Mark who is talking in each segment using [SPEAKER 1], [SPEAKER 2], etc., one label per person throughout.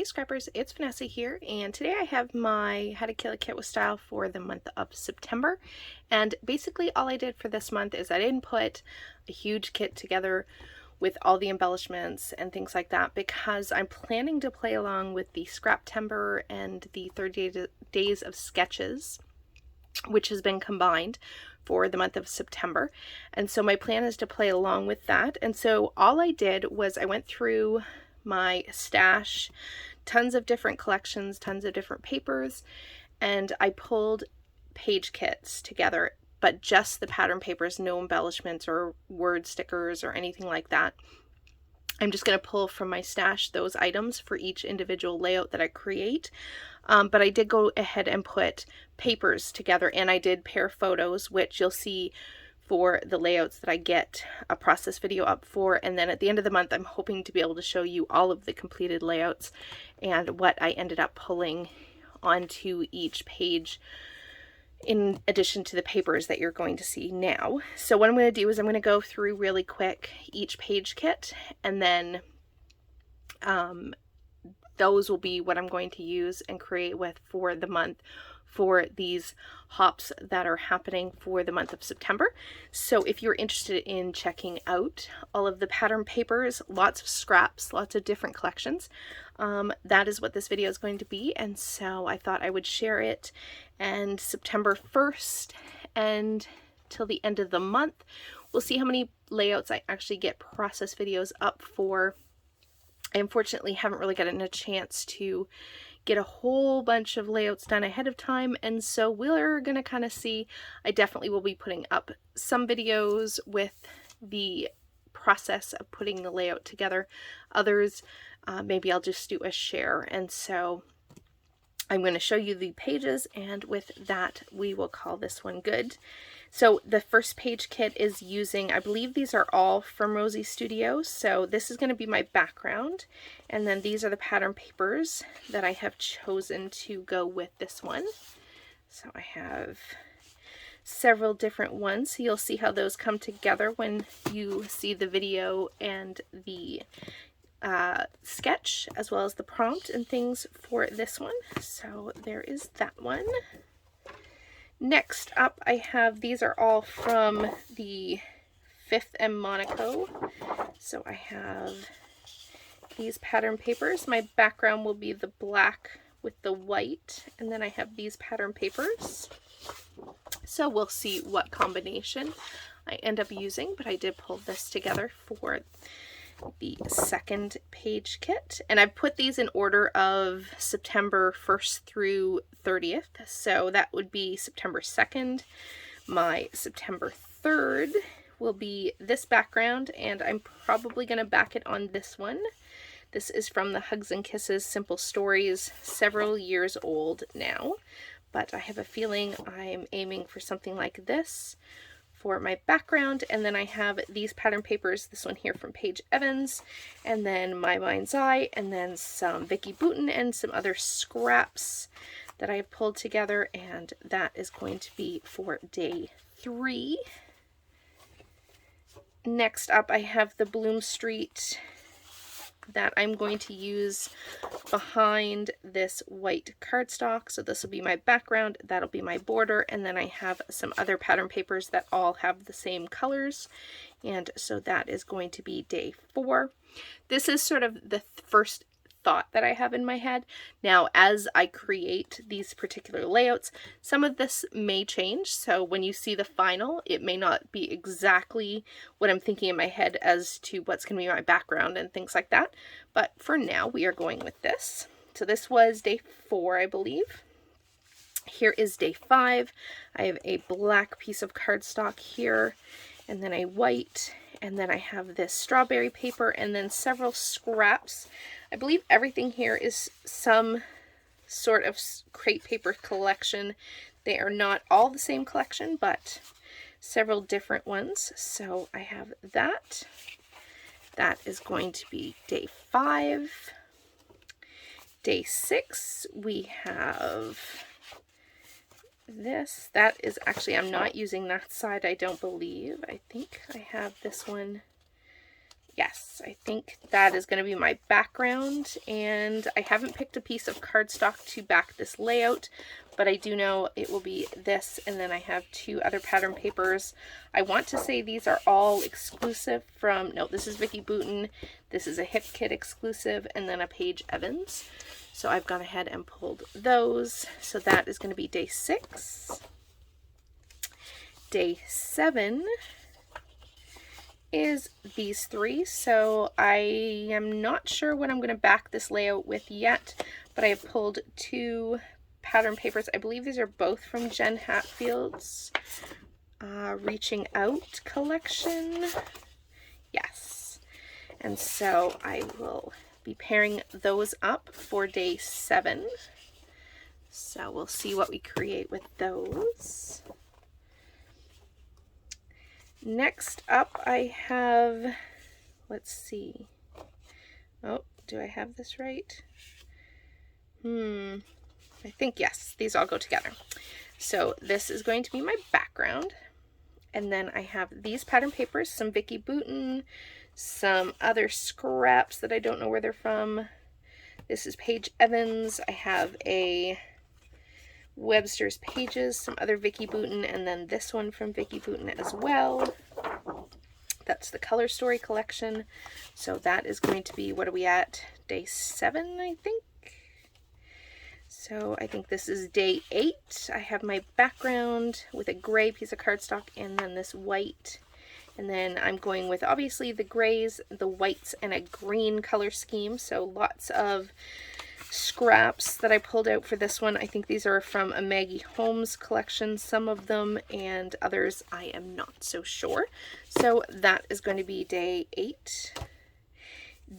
[SPEAKER 1] Hey Scrappers, it's Vanessa here, and today I have my How to Kill a Kit with Style for the month of September. And basically all I did for this month is I didn't put a huge kit together with all the embellishments and things like that because I'm planning to play along with the Scraptember and the 30 Days of Sketches, which has been combined for the month of September. And so my plan is to play along with that. And so all I did was I went through my stash, tons of different collections, tons of different papers, and I pulled page kits together, but just the pattern papers, no embellishments or word stickers or anything like that. I'm just going to pull from my stash those items for each individual layout that I create. But I did go ahead and put papers together, and I did pair photos, which you'll see for the layouts that I get a process video up for. And then at the end of the month, I'm hoping to be able to show you all of the completed layouts and what I ended up pulling onto each page in addition to the papers that you're going to see now. So what I'm going to do is I'm going to go through really quick each page kit, and then those will be what I'm going to use and create with for the month for these hops that are happening for the month of September. So if you're interested in checking out all of the pattern papers, lots of scraps, lots of different collections, that is what this video is going to be. And so I thought I would share it. And September 1st and till the end of the month, we'll see how many layouts I actually get process videos up for. I unfortunately haven't really gotten a chance to get a whole bunch of layouts done ahead of time, and so we're gonna kind of see. I definitely will be putting up some videos with the process of putting the layout together. Others, maybe I'll just do a share, and so I'm going to show you the pages, and with that we will call this one good. So the first page kit is using, I believe these are all from Rosie Studio, so this is going to be my background, and then these are the pattern papers that I have chosen to go with this one. So I have several different ones, so you'll see how those come together when you see the video and the sketch, as well as the prompt and things for this one. So there is that one. Next up, I have, these are all from the 5th and Monaco. So I have these pattern papers. My background will be the black with the white, and then I have these pattern papers. So we'll see what combination I end up using, but I did pull this together for the second page kit, and I've put these in order of September 1st through 30th. So that would be September 2nd. My September 3rd will be this background, and I'm probably going to back it on this one. This is from the Hugs and Kisses Simple Stories, several years old now, but I have a feeling I'm aiming for something like this for my background. And then I have these pattern papers, this one here from Paige Evans, and then My Mind's Eye, and then some Vicki Boutin and some other scraps that I have pulled together, and that is going to be for day 3. Next up, I have the Bloom Street that I'm going to use behind this white cardstock. So this will be my background, that'll be my border, and then I have some other pattern papers that all have the same colors, and so that is going to be day 4. This is sort of the first thought that I have in my head. Now, as I create these particular layouts, some of this may change, so when you see the final, it may not be exactly what I'm thinking in my head as to what's going to be my background and things like that, but for now we are going with this. So this was day 4, I believe. Here is day 5. I have a black piece of cardstock here, and then a white, and then I have this strawberry paper, and then several scraps. I believe everything here is some sort of crepe paper collection. They are not all the same collection, but several different ones. So I have that. That is going to be day 5. Day 6, we have this. That is actually, I'm not using that side, I don't believe. I think I have this one Yes, I think that is going to be my background, and I haven't picked a piece of cardstock to back this layout, but I do know it will be this, and then I have 2 other pattern papers. I want to say these are all exclusive from, no, this is Vicki Boutin, this is a Hip Kit exclusive, and then a Paige Evans. So I've gone ahead and pulled those. So that is going to be day 6. Day 7 is these 3, so I am not sure what I'm going to back this layout with yet, but I have pulled 2 pattern papers. I believe these are both from Jen Hatfield's Reaching Out collection. Yes, and so I will be pairing those up for day 7. So we'll see what we create with those. Next up I have, let's see, oh, do I have this right? I think yes, these all go together. So this is going to be my background, and then I have these pattern papers, some Vicki Boutin, some other scraps that I don't know where they're from. This is Paige Evans. I have a Webster's Pages, some other Vicki Boutin, and then this one from Vicki Boutin as well. That's the Color Story collection. So that is going to be, what are we at? Day 7, I think. So I think this is day 8. I have my background with a gray piece of cardstock and then this white. And then I'm going with obviously the grays, the whites, and a green color scheme. So lots of scraps that I pulled out for this one. I think these are from a Maggie Holmes collection, some of them, and others I am not so sure. So that is going to be day 8.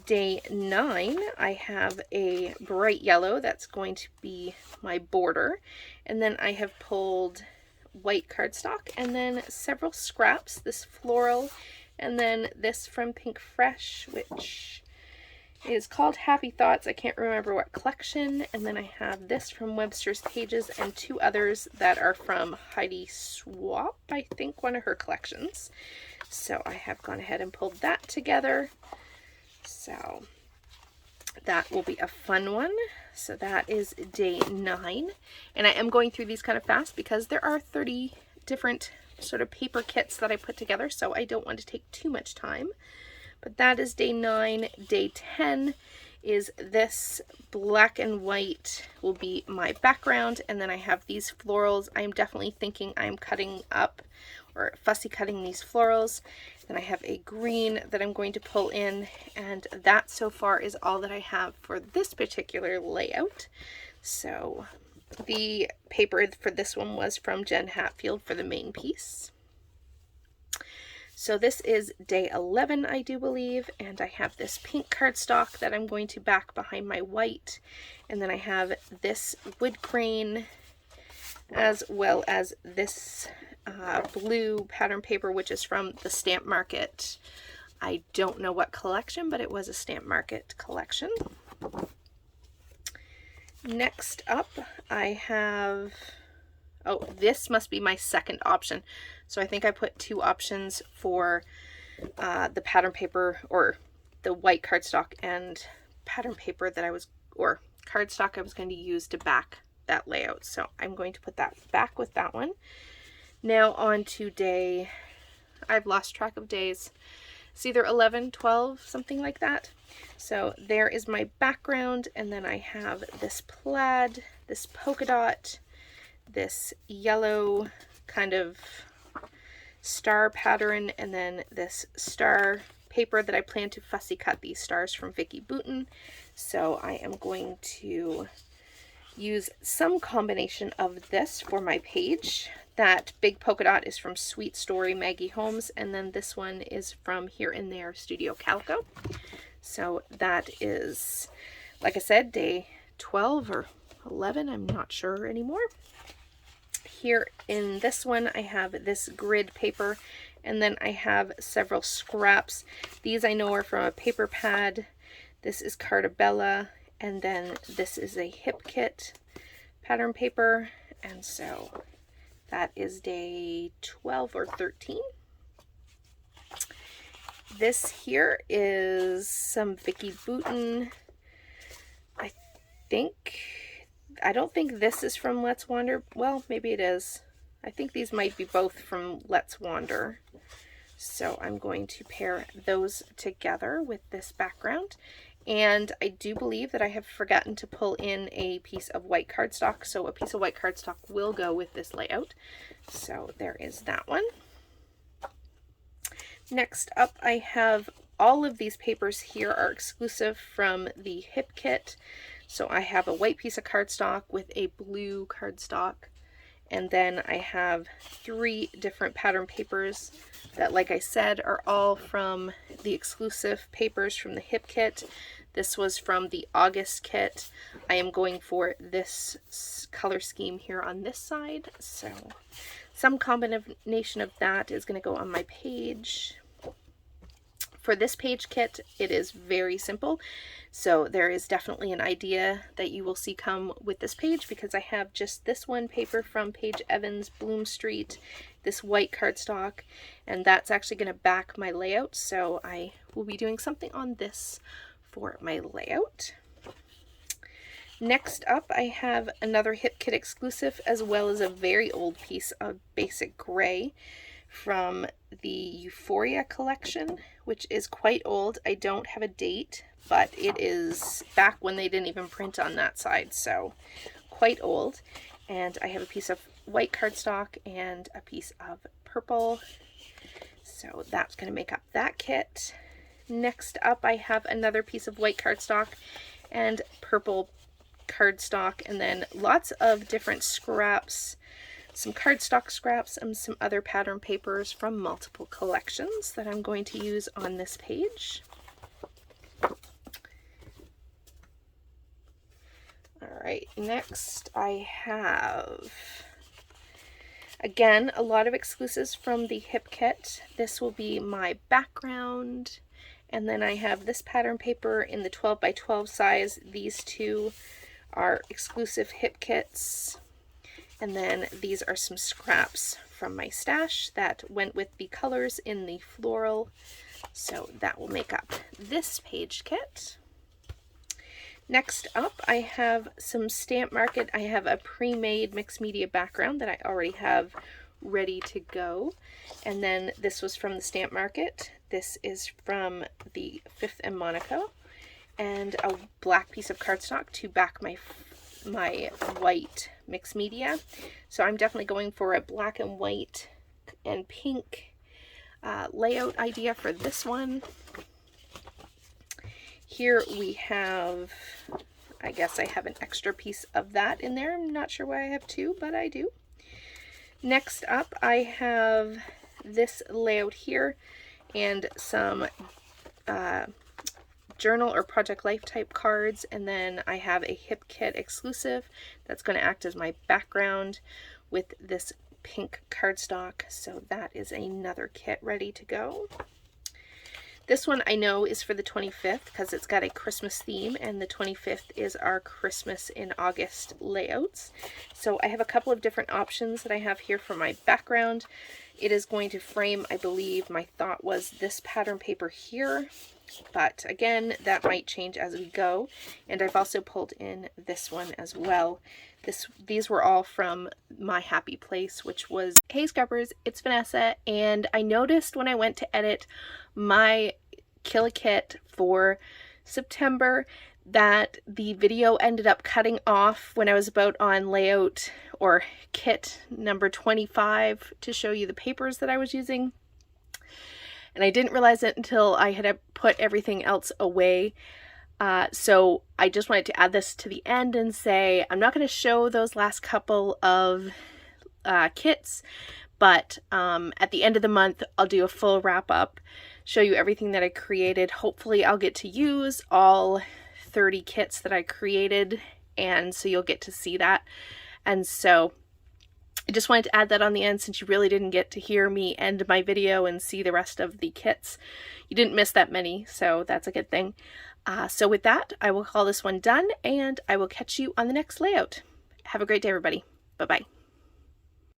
[SPEAKER 1] Day 9, I have a bright yellow. That's going to be my border. And then I have pulled white cardstock and then several scraps, this floral, and then this from Pink Fresh, which is called Happy Thoughts. I can't remember what collection. And then I have this from Webster's Pages and 2 others that are from Heidi Swap, I think, one of her collections. So I have gone ahead and pulled that together. So that will be a fun one. So that is day 9. And I am going through these kind of fast because there are 30 different sort of paper kits that I put together, so I don't want to take too much time. But that is day 9. Day 10 is this black and white will be my background, and then I have these florals. I am definitely thinking I'm cutting up or fussy cutting these florals. Then I have a green that I'm going to pull in, and that so far is all that I have for this particular layout. So the paper for this one was from Jen Hatfield for the main piece. So this is day 11, I do believe, and I have this pink cardstock that I'm going to back behind my white, and then I have this wood crane as well as this blue pattern paper, which is from the Stamp Market. I don't know what collection, but it was a Stamp Market collection. Next up, I have, oh, this must be my second option. So I think I put 2 options for the pattern paper, or the white cardstock and pattern paper that I was, or cardstock I was going to use to back that layout. So I'm going to put that back with that one. Now on to day, I've lost track of days. It's either 11, 12, something like that. So there is my background, and then I have this plaid, this polka dot, this yellow kind of star pattern, and then this star paper that I plan to fussy cut these stars from Vicki Boutin. So I am going to use some combination of this for my page. That big polka dot is from Sweet Story Maggie Holmes, and then this one is from Here and There Studio Calico. So that is, like I said, day 12 or 11, I'm not sure anymore. Here in this one, I have this grid paper, and then I have several scraps. These I know are from a paper pad. This is Cartabella, and then this is a Hip Kit pattern paper, and so that is day 12 or 13. This here is some Vicky Boutin. I don't think this is from Let's Wander. Well, maybe it is. I think these might be both from Let's Wander. So I'm going to pair those together with this background. And I do believe that I have forgotten to pull in a piece of white cardstock. So a piece of white cardstock will go with this layout. So there is that one. Next up, I have all of these papers here are exclusive from the Hip Kit. So I have a white piece of cardstock with a blue cardstock. And then I have 3 different pattern papers that, like I said, are all from the exclusive papers from the Hip Kit. This was from the August kit. I am going for this color scheme here on this side. So some combination of that is going to go on my page. For this page kit, it is very simple. So there is definitely an idea that you will see come with this page, because I have just this one paper from Paige Evans, Bloom Street, this white cardstock, and that's actually going to back my layout. So I will be doing something on this for my layout. Next up, I have another Hip Kit exclusive, as well as a very old piece of basic gray from the Euphoria collection, which is quite old. I don't have a date, but it is back when they didn't even print on that side, so quite old. And I have a piece of white cardstock and a piece of purple, so that's going to make up that kit. Next up, I have another piece of white cardstock and purple cardstock, and then lots of different scraps, some cardstock scraps and some other pattern papers from multiple collections that I'm going to use on this page. Alright, next I have, again, a lot of exclusives from the Hip Kit. This will be my background, and then I have this pattern paper in the 12 by 12 size. These two are exclusive Hip Kits. And then these are some scraps from my stash that went with the colors in the floral. So that will make up this page kit. Next up, I have some Stamp Market. I have a pre-made mixed media background that I already have ready to go. And then this was from the Stamp Market. This is from the 5th and Monaco. And a black piece of cardstock to back my white mixed media. So I'm definitely going for a black and white and pink layout idea for this one. Here we have, I guess I have an extra piece of that in there. I'm not sure why I have 2, but I do. Next up, I have this layout here and some journal or project life type cards, and then I have a Hip Kit exclusive that's going to act as my background with this pink cardstock. So that is another kit ready to go. This one I know is for the 25th because it's got a Christmas theme, and the 25th is our Christmas in August layouts. So I have a couple of different options that I have here for my background. It is going to frame, I believe, my thought was this pattern paper here, but again, that might change as we go. And I've also pulled in this one as well. These were all from my happy place, which was, hey Scrubbers, it's Vanessa, and I noticed when I went to edit my Kill a Kit for September that the video ended up cutting off when I was about on layout or kit number 25 to show you the papers that I was using. And I didn't realize it until I had put everything else away. So I just wanted to add this to the end and say I'm not going to show those last couple of kits, but at the end of the month I'll do a full wrap up, show you everything that I created. Hopefully I'll get to use all 30 kits that I created, and so you'll get to see that. And so I just wanted to add that on the end, since you really didn't get to hear me end my video and see the rest of the kits. You didn't miss that many, so that's a good thing. So with that, I will call this one done, and I will catch you on the next layout. Have a great day, everybody. Bye-bye.